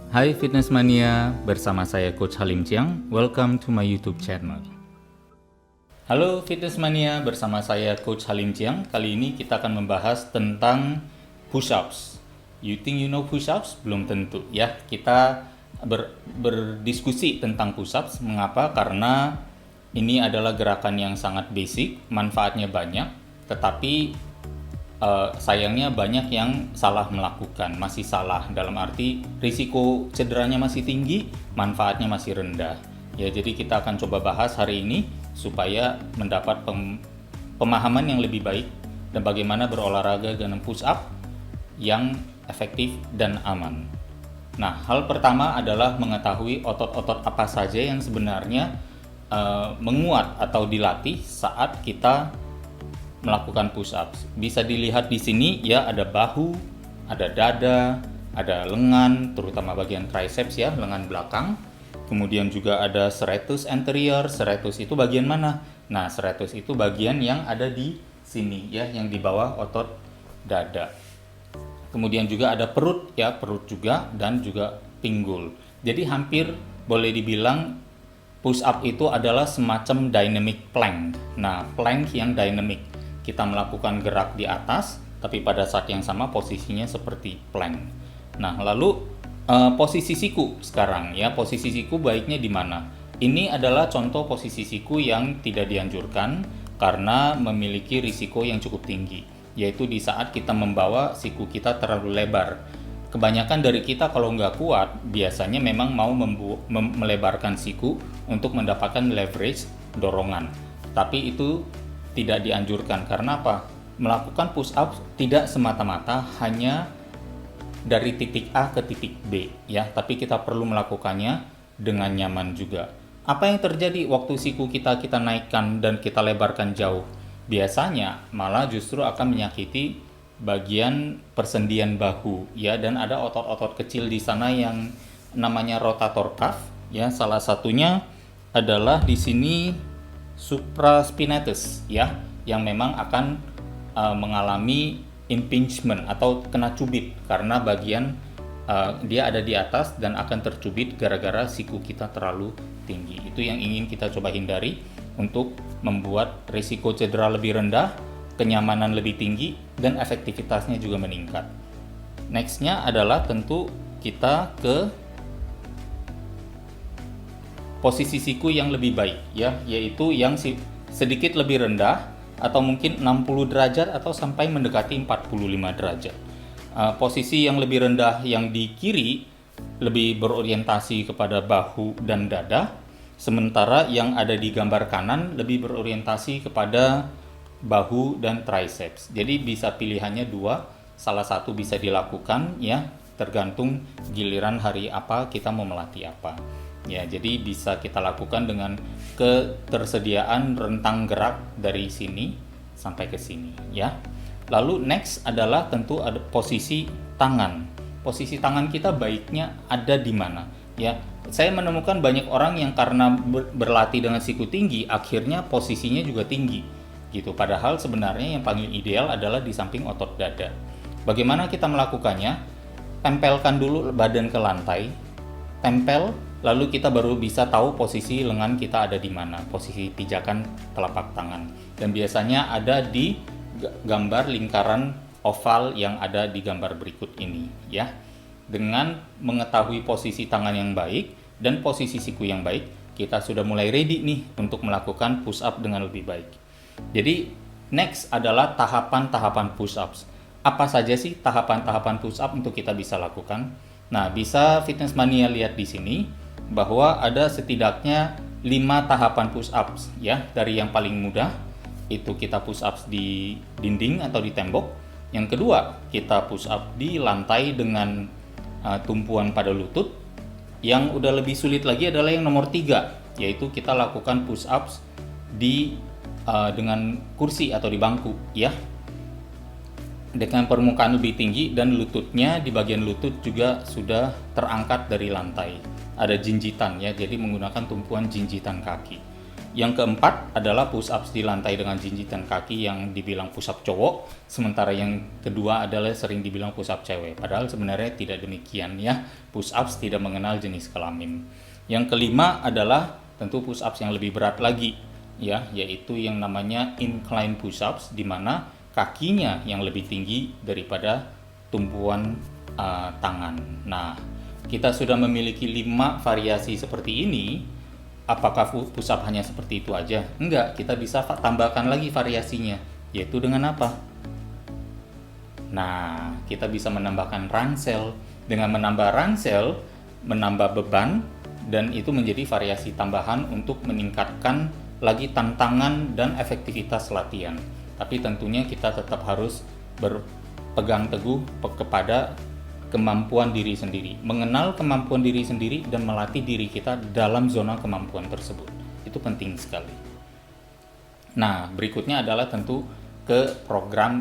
Hai Fitness Mania, bersama saya Coach Halim Chiang. Welcome to my YouTube channel. Halo Fitness Mania, bersama saya Coach Halim Chiang. Kali ini kita akan membahas tentang push-ups. You think you know push-ups? Belum tentu ya. Kita berdiskusi tentang push-ups. Mengapa? Karena ini adalah gerakan yang sangat basic, manfaatnya banyak, tetapi sayangnya banyak yang salah melakukan, masih salah dalam arti risiko cederanya masih tinggi, manfaatnya masih rendah. Ya, jadi kita akan coba bahas hari ini supaya mendapat pemahaman yang lebih baik dan bagaimana berolahraga dengan push up yang efektif dan aman. Nah, hal pertama adalah mengetahui otot-otot apa saja yang sebenarnya menguat atau dilatih saat kita melakukan push ups. Bisa dilihat di sini ya, ada bahu, ada dada, ada lengan, terutama bagian triceps ya, lengan belakang. Kemudian juga ada serratus anterior. Serratus itu bagian mana? Nah, serratus itu bagian yang ada di sini ya, yang di bawah otot dada. Kemudian juga ada perut ya, perut juga, dan juga pinggul. Jadi hampir boleh dibilang push up itu adalah semacam dynamic plank. Nah, plank yang dynamic. Kita melakukan gerak di atas, tapi pada saat yang sama posisinya seperti plank. Nah, lalu posisi siku sekarang ya, posisi siku baiknya di mana? Ini adalah contoh posisi siku yang tidak dianjurkan karena memiliki risiko yang cukup tinggi, yaitu di saat kita membawa siku kita terlalu lebar. Kebanyakan dari kita kalau nggak kuat, biasanya memang mau melebarkan siku untuk mendapatkan leverage dorongan. Tapi itu tidak dianjurkan. Karena apa? Melakukan push up tidak semata-mata hanya dari titik A ke titik B ya, tapi kita perlu melakukannya dengan nyaman juga. Apa yang terjadi waktu siku kita naikkan dan kita lebarkan jauh? Biasanya malah justru akan menyakiti bagian persendian bahu ya, dan ada otot-otot kecil di sana yang namanya rotator cuff ya. Salah satunya adalah di sini supraspinatus ya, yang memang akan mengalami impingement atau kena cubit karena bagian dia ada di atas dan akan tercubit gara-gara siku kita terlalu tinggi. Itu yang ingin kita coba hindari untuk membuat risiko cedera lebih rendah, kenyamanan lebih tinggi, dan efektivitasnya juga meningkat. Nextnya adalah tentu kita ke posisi siku yang lebih baik ya, yaitu yang sedikit lebih rendah atau mungkin 60 derajat atau sampai mendekati 45 derajat. Posisi yang lebih rendah yang di kiri lebih berorientasi kepada bahu dan dada, sementara yang ada di gambar kanan lebih berorientasi kepada bahu dan triceps. Jadi bisa pilihannya dua, salah satu bisa dilakukan ya, tergantung giliran hari apa kita mau melatih apa. Ya, jadi bisa kita lakukan dengan ketersediaan rentang gerak dari sini sampai ke sini ya. Lalu next adalah tentu ada posisi tangan. Posisi tangan kita baiknya ada di mana? Ya, saya menemukan banyak orang yang karena berlatih dengan siku tinggi akhirnya posisinya juga tinggi gitu. Padahal sebenarnya yang paling ideal adalah di samping otot dada. Bagaimana kita melakukannya? Tempelkan dulu badan ke lantai. Tempel, lalu kita baru bisa tahu posisi lengan kita ada di mana, posisi pijakan telapak tangan. Dan biasanya ada di gambar lingkaran oval yang ada di gambar berikut ini ya. Dengan mengetahui posisi tangan yang baik dan posisi siku yang baik, kita sudah mulai ready nih untuk melakukan push up dengan lebih baik. Jadi next adalah tahapan-tahapan push ups. Apa saja sih tahapan-tahapan push up untuk kita bisa lakukan? Nah, bisa Fitness Mania lihat di sini bahwa ada setidaknya 5 tahapan push ups ya. Dari yang paling mudah itu kita push ups di dinding atau di tembok. Yang kedua, kita push up di lantai dengan tumpuan pada lutut. Yang udah lebih sulit lagi adalah yang nomor 3, yaitu kita lakukan push ups di dengan kursi atau di bangku ya, dengan permukaan lebih tinggi dan lututnya di bagian lutut juga sudah terangkat dari lantai. Ada jinjitan ya, jadi menggunakan tumpuan jinjitan kaki. Yang keempat adalah push ups di lantai dengan jinjitan kaki yang dibilang push up cowok, sementara yang kedua adalah sering dibilang push up cewek. Padahal sebenarnya tidak demikian ya. Push ups tidak mengenal jenis kelamin. Yang kelima adalah tentu push ups yang lebih berat lagi ya, yaitu yang namanya incline push ups, di mana kakinya yang lebih tinggi daripada tumpuan tangan. Nah, kita sudah memiliki 5 variasi seperti ini. Apakah push up hanya seperti itu aja? Enggak, kita bisa tambahkan lagi variasinya, yaitu dengan apa? Nah, kita bisa menambahkan ransel. Dengan menambah ransel, menambah beban, dan itu menjadi variasi tambahan untuk meningkatkan lagi tantangan dan efektivitas latihan. Tapi tentunya kita tetap harus berpegang teguh kepada kemampuan diri sendiri, mengenal kemampuan diri sendiri dan melatih diri kita dalam zona kemampuan tersebut. Itu penting sekali. Nah, berikutnya adalah tentu ke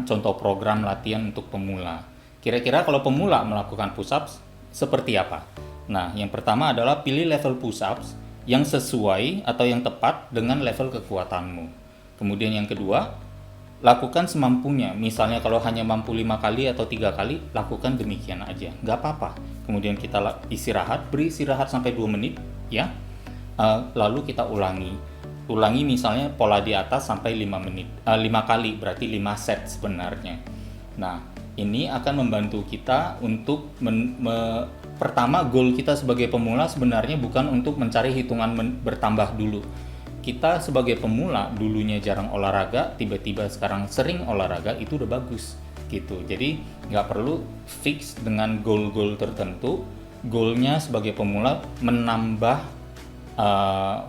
contoh program latihan untuk pemula. Kira-kira kalau pemula melakukan push-ups seperti apa? Nah, yang pertama adalah pilih level push-ups yang sesuai atau yang tepat dengan level kekuatanmu. Kemudian yang kedua, lakukan semampunya. Misalnya kalau hanya mampu 5 kali atau 3 kali, lakukan demikian aja, nggak apa-apa. Kemudian kita beri istirahat sampai 2 menit ya. Lalu kita ulangi misalnya pola di atas sampai 5 kali, berarti 5 set sebenarnya. Nah, ini akan membantu kita untuk pertama, goal kita sebagai pemula sebenarnya bukan untuk mencari hitungan bertambah dulu. Kita sebagai pemula dulunya jarang olahraga, tiba-tiba sekarang sering olahraga, itu udah bagus gitu. Jadi nggak perlu fix dengan goal-goal tertentu. Goalnya sebagai pemula menambah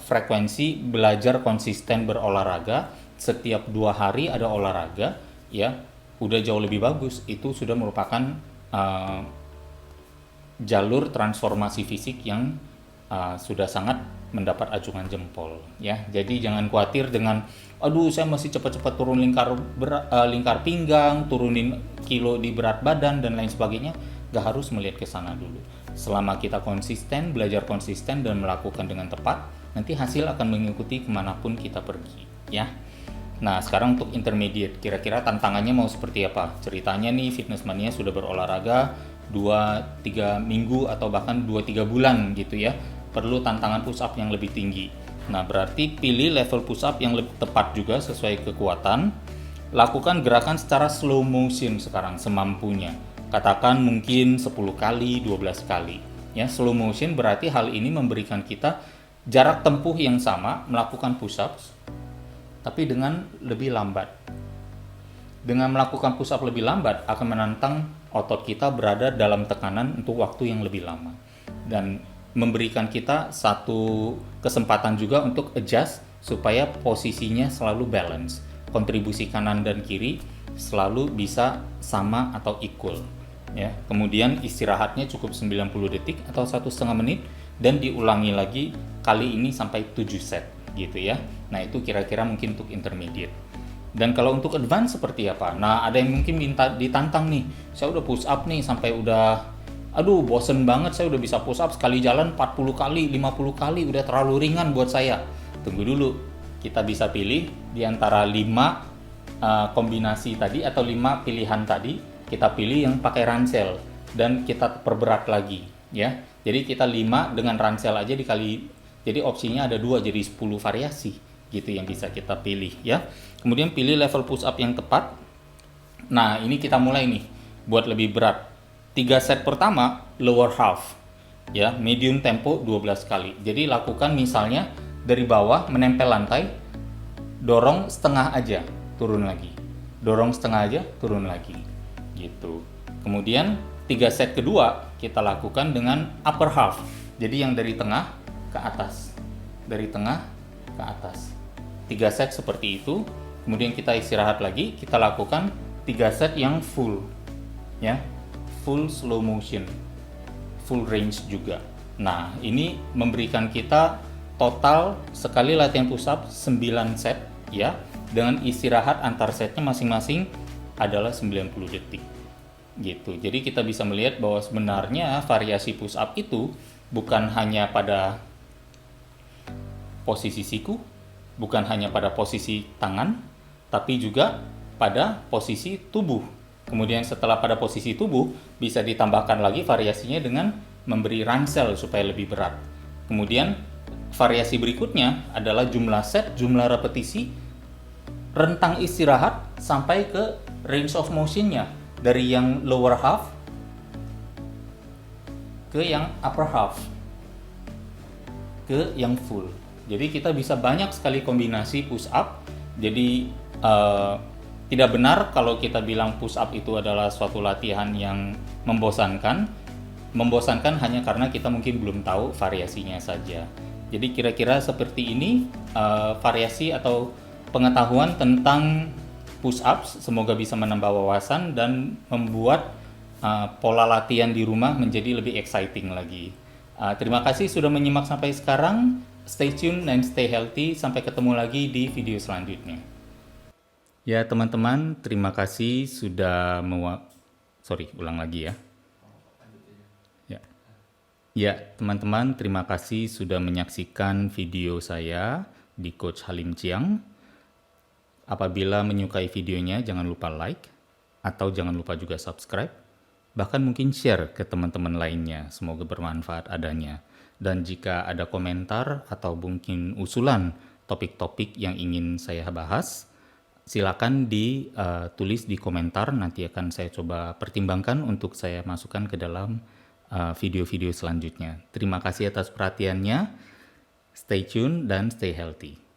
frekuensi belajar konsisten berolahraga. Setiap 2 hari ada olahraga ya, udah jauh lebih bagus. Itu sudah merupakan jalur transformasi fisik yang sudah sangat mendapat acungan jempol ya. Jadi jangan khawatir dengan aduh saya masih cepat-cepat turun lingkar pinggang, turunin kilo di berat badan dan lain sebagainya. Gak harus melihat ke sana dulu. Selama kita konsisten, belajar konsisten dan melakukan dengan tepat, nanti hasil akan mengikuti kemanapun kita pergi ya. Nah, sekarang untuk intermediate, kira-kira tantangannya mau seperti apa? Ceritanya nih, Fitness Mania sudah berolahraga 2-3 minggu atau bahkan 2-3 bulan gitu ya. Perlu tantangan push up yang lebih tinggi. Nah, berarti pilih level push up yang lebih tepat juga sesuai kekuatan. Lakukan gerakan secara slow motion sekarang semampunya. Katakan mungkin 10 kali, 12 kali. Ya, slow motion berarti hal ini memberikan kita jarak tempuh yang sama melakukan push ups tapi dengan lebih lambat. Dengan melakukan push up lebih lambat akan menantang otot kita berada dalam tekanan untuk waktu yang lebih lama. Dan memberikan kita satu kesempatan juga untuk adjust supaya posisinya selalu balance. Kontribusi kanan dan kiri selalu bisa sama atau equal. Ya. Kemudian istirahatnya cukup 90 detik atau 1,5 menit dan diulangi lagi kali ini sampai 7 set gitu ya. Nah, itu kira-kira mungkin untuk intermediate. Dan kalau untuk advance seperti apa? Nah, ada yang mungkin minta ditantang nih. Saya udah push up nih sampai udah bosen banget, saya udah bisa push up sekali jalan 40 kali, 50 kali, udah terlalu ringan buat saya. Tunggu dulu, kita bisa pilih di antara 5 kombinasi tadi atau 5 pilihan tadi, kita pilih yang pakai ransel dan kita perberat lagi ya. Jadi kita 5 dengan ransel aja dikali, jadi opsinya ada 2, jadi 10 variasi gitu yang bisa kita pilih ya. Kemudian pilih level push up yang tepat. Nah, ini kita mulai nih buat lebih berat. 3 set pertama lower half ya, medium tempo 12 kali. Jadi lakukan misalnya dari bawah menempel lantai, dorong setengah aja, turun lagi. Dorong setengah aja, turun lagi. Gitu. Kemudian 3 set kedua kita lakukan dengan upper half. Jadi yang dari tengah ke atas. Dari tengah ke atas. 3 set seperti itu. Kemudian kita istirahat lagi, kita lakukan 3 set yang full. Ya. Full slow motion, full range juga. Nah, ini memberikan kita total sekali latihan push up 9 set ya, dengan istirahat antar setnya masing-masing adalah 90 detik. Gitu. Jadi kita bisa melihat bahwa sebenarnya variasi push up itu bukan hanya pada posisi siku, bukan hanya pada posisi tangan, tapi juga pada posisi tubuh. Kemudian setelah pada posisi tubuh, bisa ditambahkan lagi variasinya dengan memberi ransel supaya lebih berat. Kemudian variasi berikutnya adalah jumlah set, jumlah repetisi, rentang istirahat, sampai ke range of motion-nya. Dari yang lower half ke yang upper half, ke yang full. Jadi kita bisa banyak sekali kombinasi push up. Jadi tidak benar kalau kita bilang push up itu adalah suatu latihan yang membosankan. Membosankan hanya karena kita mungkin belum tahu variasinya saja. Jadi kira-kira seperti ini variasi atau pengetahuan tentang push ups. Semoga bisa menambah wawasan dan membuat pola latihan di rumah menjadi lebih exciting lagi. Terima kasih sudah menyimak sampai sekarang. Stay tune and stay healthy. Sampai ketemu lagi di video selanjutnya. Ya teman-teman, terima kasih sudah ulang lagi ya. Ya, teman-teman, terima kasih sudah menyaksikan video saya di Coach Halim Chiang. Apabila menyukai videonya, jangan lupa like, atau jangan lupa juga subscribe, bahkan mungkin share ke teman-teman lainnya. Semoga bermanfaat adanya. Dan jika ada komentar atau mungkin usulan topik-topik yang ingin saya bahas, silakan ditulis di komentar. Nanti akan saya coba pertimbangkan untuk saya masukkan ke dalam video-video selanjutnya. Terima kasih atas perhatiannya. Stay tune dan stay healthy.